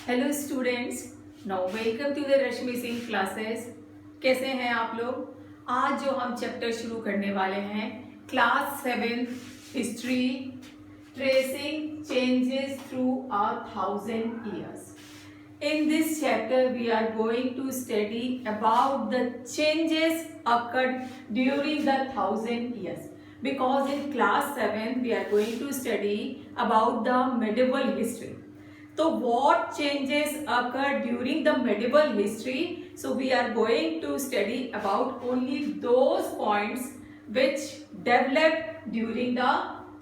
Hello students, now welcome to the Rashmi Singh classes. कैसे हैं आप लोग। आज जो हम चैप्टर शुरू करने वाले हैं class 7 history, tracing changes through 1000 years. In this chapter we are going to study about the changes occurred during the 1000 years, because in class 7 we are going to study about the medieval history. So what changes occurred during the medieval history? So we are going to study about only those points which developed during the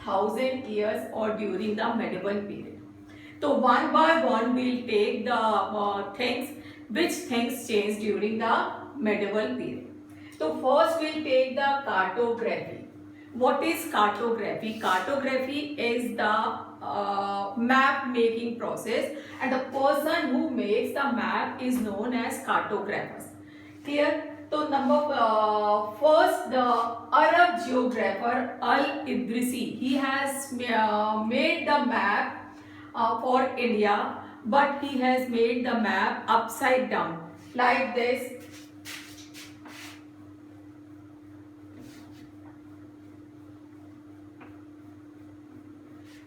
1000 years or during the medieval period. So one by one we'll take the which things changed during the medieval period. So first we'll take the cartography. What is cartography? Cartography is the map making process, and the person who makes the map is known as cartographers. Clear? So first, the Arab geographer Al-Idrisi, he has made the map for India, but he has made the map upside down like this.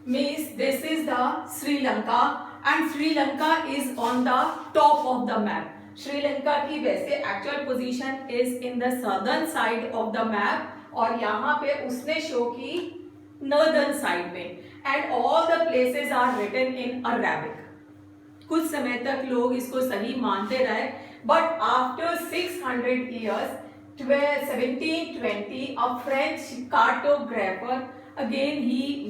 Means this is the Sri Lanka, and Sri Lanka is on the top of the map. Sri Lanka की वैसे actual position is in the southern side of the map, और यहाँ पे उसने show की northern side में, and all the places are written in Arabic. कुछ समय तक लोग इसको सही मानते रहे, but after 600 years, 1720, a French cartographer again he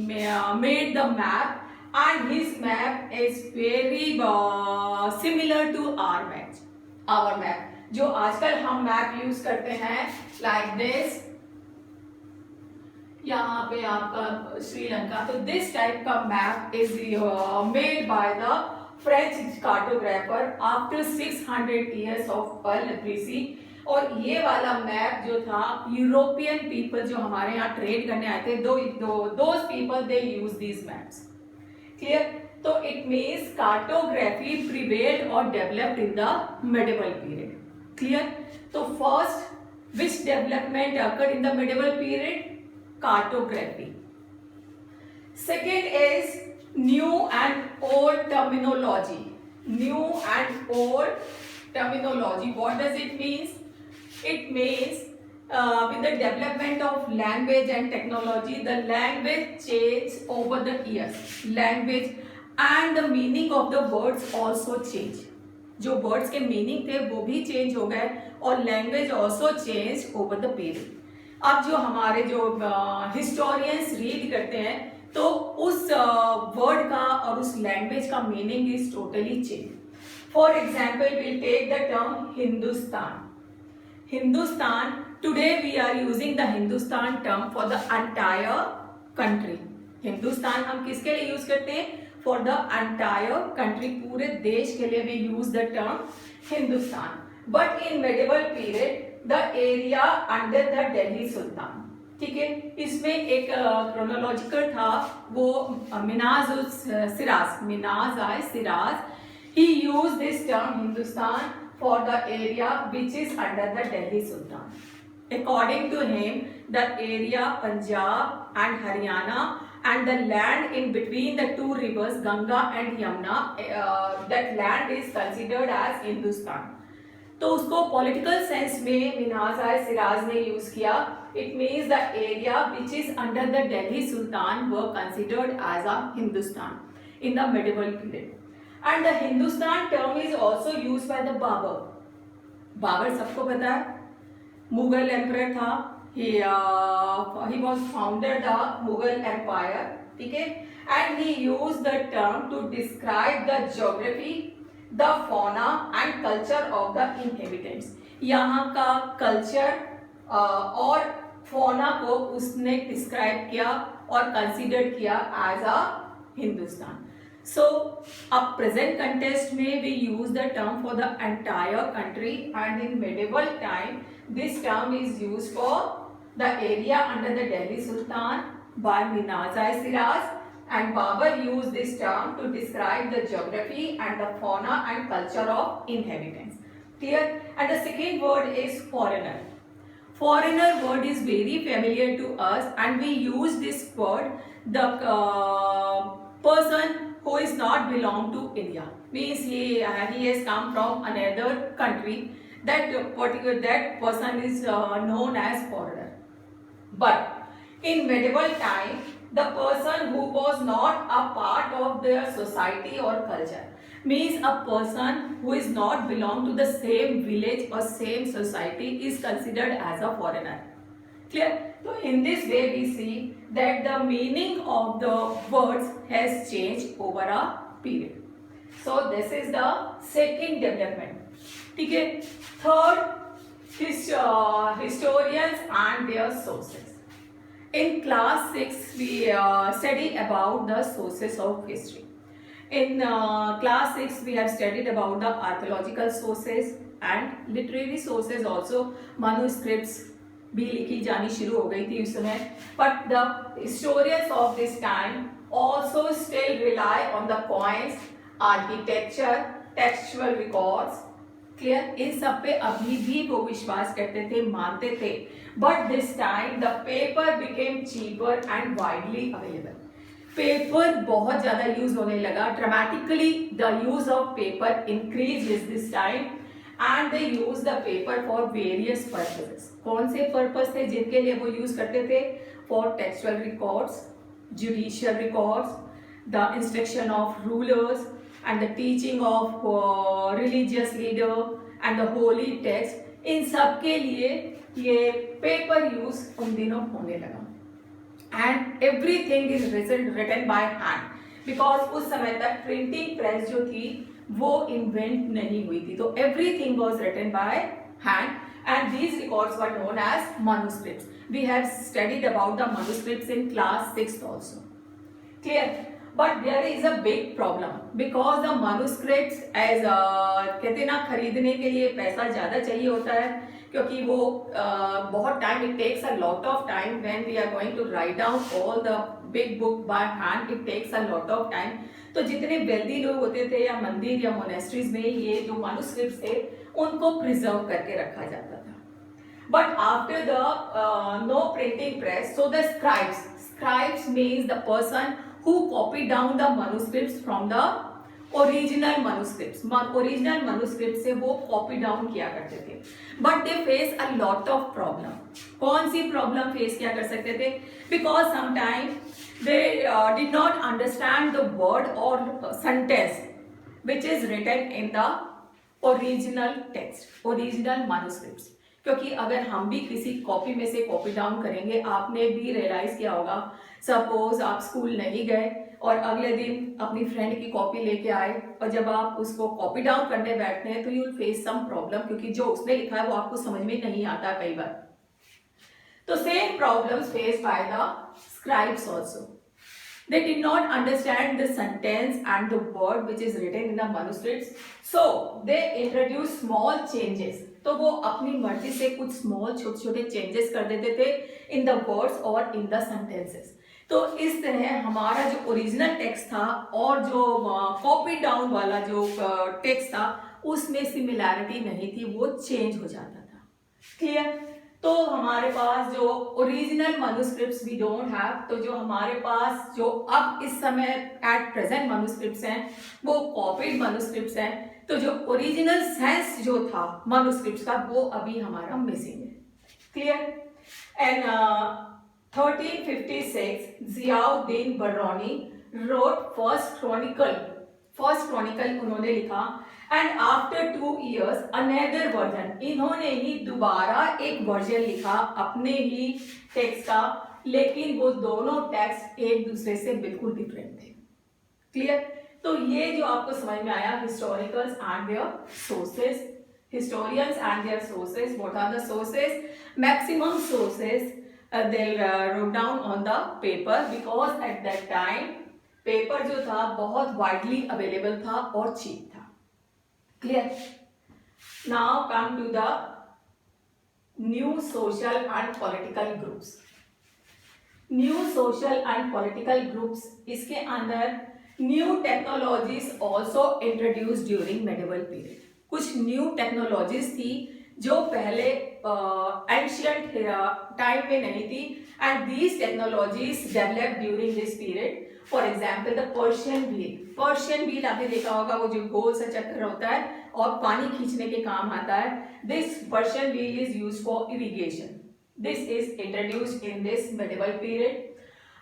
made the map, and his map is very similar to our map जो आजकल हम मैप यूज करते हैं like this. यहाँ पे आपका श्रीलंका, तो दिस टाइप का map is made by the French cartographer after 600 years of literacy. और ये वाला मैप जो था, यूरोपियन पीपल जो हमारे यहाँ ट्रेड करने आए थे, those people they use these maps. Clear? तो इट मीन्स कार्टोग्राफी प्रिवेल्ड और developed in the medieval period. Clear? तो first which development occurred in the medieval period? Cartography. Second is new and old terminology. New and old terminology. What does it mean? It means with the development of language and technology, the language changed over the years. Language and the meaning of the words also change. जो words के meaning थे वो भी change हो गए, और language also changed over the period. अब जो हमारे जो हिस्टोरियंस रीड करते हैं, तो उस वर्ड का और उस लैंग्वेज का meaning is totally change. For example will take the term Hindustan. Hindustan, today we are using the Hindustan term for the entire country. Hindustan हम किसके लिए यूज करते हैं? फॉर द एंटायर कंट्री, पूरे देश के लिए we use the term Hindustan. But in medieval period the area under the Delhi sultan. ठीक है, इसमें एक क्रोनोलॉजिकल था, वो Minhaj Siraj he use this term Hindustan for the area which is under the Delhi sultan. According to him, the area Punjab and Haryana and the land in between the two rivers Ganga and Yamuna, that land is considered as Hindustan. तो उसको political sense में मिनाज सिराज ने use किया. It means the area which is under the Delhi sultan were considered as a Hindustan in the medieval period. And the Hindustan term is also use by the Babur. Babur सबको पता है, Mughal emperor था. He was founded the Mughal empire. ठीक है, and he use the term to describe the geography, the fauna and culture of the inhabitants. यहाँ का culture और fauna को उसने डिस्क्राइब किया और कंसीडर किया एज अ हिंदुस्तान. सो अब प्रेजेंट कंटेक्स्ट में we use the term for the entire country, and in medieval time this term is use for the area under the Delhi sultan by Minhaj Siraj, and Babar used this term to describe the geography and the fauna and culture of inhabitants. Clear? And the second word is foreigner. Foreigner word is very familiar to us, and we use this word the person who is not belong to India. Means he has come from another country. That person is known as foreigner. But in medieval time, the person who was not a part of their society or culture, means a person who is not belong to the same village or same society, is considered as a foreigner. Clear? So in this way we see that the meaning of the words has changed over a period. So this is the second development. Okay. Third, historians and their sources. In class 6, we study about the sources of history. In class 6, we have studied about the archaeological sources and literary sources also. Manuscripts भी लिखी जानी शुरू हो गई थी उस समय. But the historians of this time also still rely on the coins, architecture, textual records. Clear? इन सब पे अभी भी वो विश्वास करते थे, मानते थे. But this time the paper became cheaper and widely available. Paper बहुत ज्यादा यूज होने लगा. Dramatically the use of paper increase this time and they use the paper for various purposes. कौन से पर्पस थे जिनके लिए वो यूज करते थे? For textual records, judicial records, the instruction of rulers and the teaching of religious leader and the holy text. इन सब के लिए ये पेपर यूज उन दिनों होने लगा. And everything is written by hand, because उस समय तक प्रिंटिंग प्रेस जो थी वो इन्वेंट नहीं हुई थी. तो everything was written by hand and these records were known as manuscripts. We have studied about the manuscripts in class 6 also. Clear? But there is a big problem because the manuscripts as कहते हैं ना, खरीदने के लिए पैसा ज़्यादा चाहिए होता है, क्योंकि वो बहुत time, it takes a lot of time when we are going to write down all the big book by hand. It takes a lot of time. तो जितने वेल्दी लोग होते थे या मंदिर या मोनेस्ट्रीज में ये जो manuscripts थे उनको प्रिजर्व करके रखा जाता था. But after the no printing press, so the scribes means the person who copied down the manuscripts from the original manuscripts. Original manuscripts से वो copy down किया करते थे. But they face a lot of problem. कौन सी problem face किया कर सकते थे? Because sometimes they did not understand the word or sentence which is written in the original text, original manuscripts. क्योंकि अगर हम भी किसी कॉपी में से कॉपी डाउन करेंगे, आपने भी रियलाइज किया होगा, सपोज आप स्कूल नहीं गए और अगले दिन अपनी फ्रेंड की कॉपी लेके आए और जब आप उसको कॉपी डाउन करने बैठते हैं तो you will face some problem, क्योंकि जो उसने लिखा है वो आपको समझ में नहीं आता कई बार. तो same problems face by the scribes also. They did not understand the sentence and the word which is written in the manuscripts, so they introduced small changes. तो वो अपनी मर्जी से कुछ स्मॉल छोटे छोटे चेंजेस कर देते थे इन द वर्ड्स और इन द सेंटेंसेस. तो इस तरह हमारा जो ओरिजिनल टेक्स्ट था और जो कॉपी डाउन वाला जो टेक्स्ट था उसमें सिमिलैरिटी नहीं थी, वो चेंज हो जाता था. क्लियर? तो हमारे पास जो original manuscripts we don't have, तो जो हमारे पास जो अब इस समय एट प्रेजेंट मैन्युस्क्रिप्ट्स हैं वो कॉपीड मैन्युस्क्रिप्ट्स हैं. तो जो ओरिजिनल सेंस जो था मैन्युस्क्रिप्ट्स का वो अभी हमारा मिसिंग है. Clear? And 1356 Ziauddin Barani wrote first chronicle उन्होंने लिखा. And after 2 years another version, इन्होंने ही दोबारा एक वर्जन लिखा अपने ही टेक्स्ट का, लेकिन वो दोनों टेक्स्ट एक दूसरे से बिल्कुल डिफरेंट थे. क्लियर? तो ये जो आपको समझ में आया, historicals and their sources, historians and their sources. What are the sources? Maximum sources they wrote down on the paper, because at that time paper जो था बहुत वाइडली अवेलेबल था और चीप था. Clear? Now come to the new social and political groups. New social and political groups, इसके अंदर new technologies also introduce during medieval period. कुछ new technologies थी जो पहले एंशियंट टाइम में नहीं थी, and these technologies develop during this period. For example the Persian wheel. Persian wheel आपने देखा होगा, वो जो गोल सा चक्कर होता है और पानी खींचने के काम आता है। This Persian wheel is used for irrigation. This is introduced in this medieval period.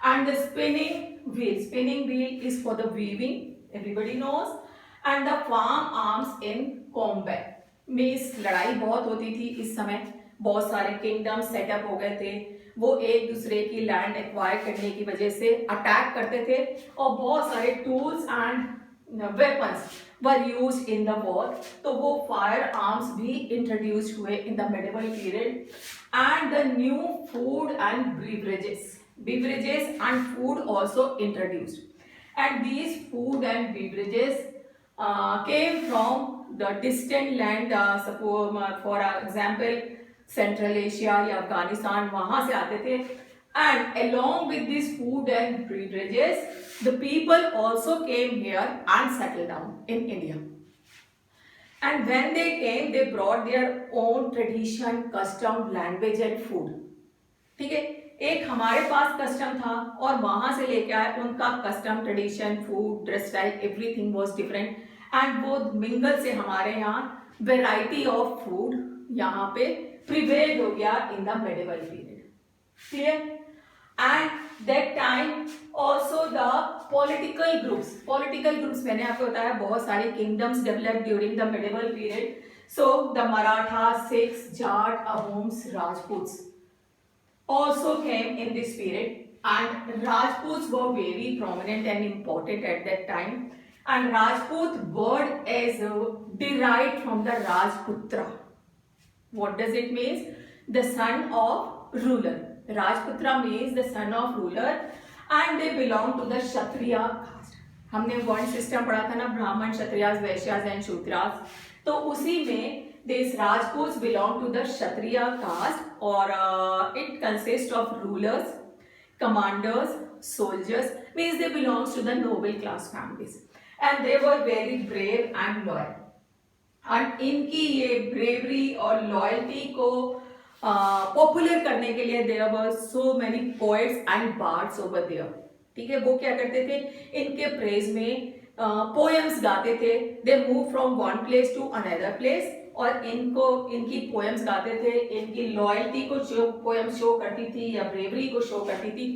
And the spinning wheel is for the weaving, everybody knows. And the farm arms in combat, means लड़ाई बहुत होती थी इस समय, बहुत सारे kingdom setup हो गए थे, वो एक दूसरे की लैंड एक्वायर करने की वजह से अटैक करते थे, और बहुत सारे tools and weapons were used in the war. तो वो फायर आर्म्स भी इंट्रोड्यूस हुए इन the medieval period. And the new food and beverages and food also introduced, and these food and beverages came from the distant land, suppose for example Central Asia या अफगानिस्तान, वहां से आते थे। And along with these food and beverages, the people also came here and settled down in India. And when they came, they brought their own tradition, custom, language and food. ठीक है, एक हमारे पास custom था और वहां से लेके आए उनका custom, tradition, food, dress style, everything was different, and वो मिंगल से हमारे यहाँ वेराइटी ऑफ फूड यहाँ पे प्रिवेल हो गया इन the medieval period. Clear? And that time also the political groups मैंने आपको बताया बहुत सारे kingdoms developed during the medieval period. So the Marathas, Sikhs, Jat, Ahoms, Rajputs also came in this period, and Rajputs were very prominent and important at that time. And Rajput word is derived from the Rajputra. What does it mean? The son of ruler. Rajputra means the son of ruler, and they belong to the Kshatriya caste. हमने वर्ण system पढ़ा था ना, ब्राह्मण, Kshatriyas, वैश्यास and Shudras, तो उसी में this Rajput belong to the Kshatriya caste, और it consist of rulers, commanders, soldiers, means they belongs to the noble class families, and they were very brave and loyal. And इनकी ये ब्रेवरी और लॉयल्टी को पॉपुलर करने के लिए there were so many poets and bards over there. ठीक है, वो क्या करते थे, इनके प्रेज में पोएम्स गाते थे। They move from one place to another place, और इनकी पोएम्स गाते थे, इनकी लॉयल्टी को जो पोएम शो करती थी या ब्रेवरी को शो करती थी,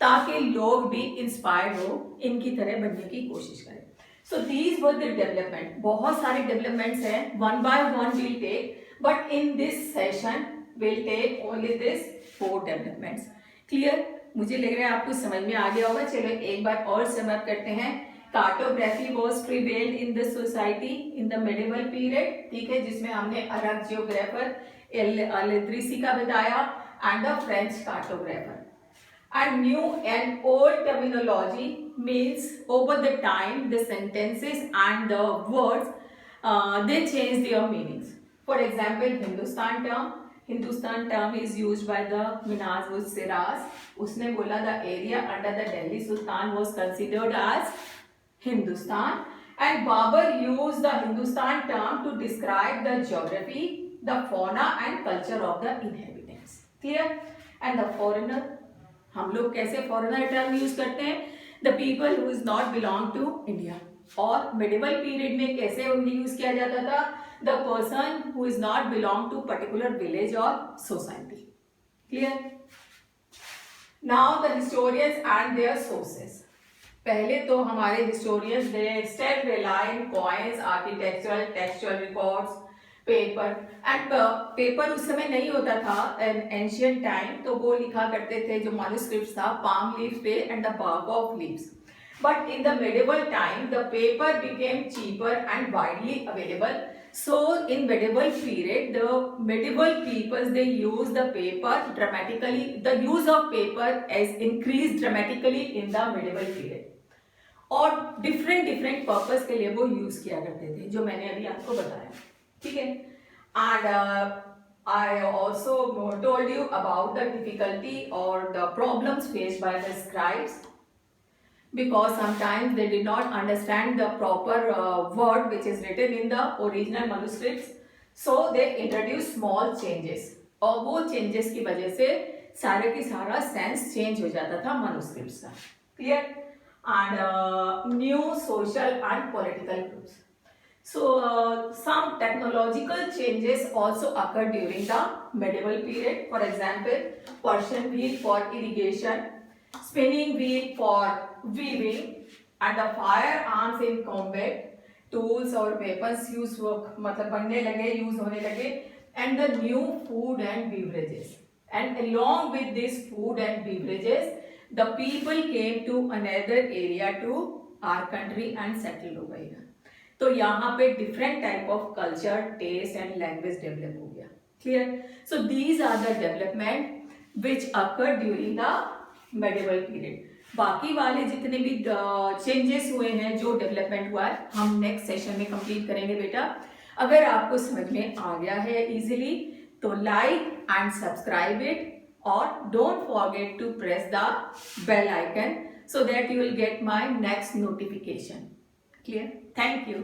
ताकि लोग भी इंस्पायर्ड हो, इनकी तरह बनने की कोशिश करें। So these were the development. बहुत सारे डेवलपमेंट्स हैं, one by one will take, but in this session will take only this 4 developments. Clear? मुझे लग रहा है आपको समझ में आ गया होगा। चलो एक बार और समअप करते हैं। Cartography was prevailed in the society in the medieval period, ठीक है, जिसमें हमने अरब जियोग्राफर एल-इद्रिसी का बताया and the French cartographer. And new and old terminology means over the time the sentences and the words they change their meanings. For example, Hindustan term is used by the Minhaj Siraz. उसने बोला the area under the Delhi Sultan was considered as Hindustan, and Babur used the Hindustan term to describe the geography, the fauna and culture of the inhabitants. Clear? And the foreigner, हम लोग कैसे foreigner term use करते हैं? The people who is not belong to India. और medieval period में कैसे उन्हें use किया जाता था? The person who is not belong to particular village or society. Clear? Now the historians and their sources. पहले तो हमारे historians they still rely on coins, architectural, textual records, paper, and paper उस समय नहीं होता था in ancient time, तो वो लिखा करते थे जो manuscripts था palm leaf पे and the bark of leaves. But in the medieval time, the paper became cheaper and widely available. So in medieval period, the medieval peoples they use the paper dramatically. The use of paper has increased dramatically in the medieval period. और different purpose के लिए वो use किया करते थे, जो मैंने अभी आपको बताया, ठीक है। And I also told you about the difficulty or the problems faced by the scribes, because sometimes they did not understand the proper word which is written in the original manuscripts, so they introduce small changes, और वो changes की वजह से सारे की सारा sense change हो जाता था manuscripts का. Clear? And new social and political groups. So some technological changes also occurred during the medieval period. For example, Persian wheel for irrigation, spinning wheel for weaving, and the firearms in combat. Tools और weapons use मतलब बनने लगे, use होने लगे, and the new food and beverages. And along with this food and beverages, the people came to another area to our country and settled over here. तो यहाँ पे different type of culture, taste and language develop हो गया. Clear? So these are the development which occur during the medieval period. बाकी वाले जितने भी changes हुए हैं, जो डेवलपमेंट हुआ है, हम नेक्स्ट सेशन में कंप्लीट करेंगे बेटा. अगर आपको समझ में आ गया है इजीली, तो लाइक एंड सब्सक्राइब इट, और don't forget to press the bell icon so that you will get my next notification. Clear? Thank you.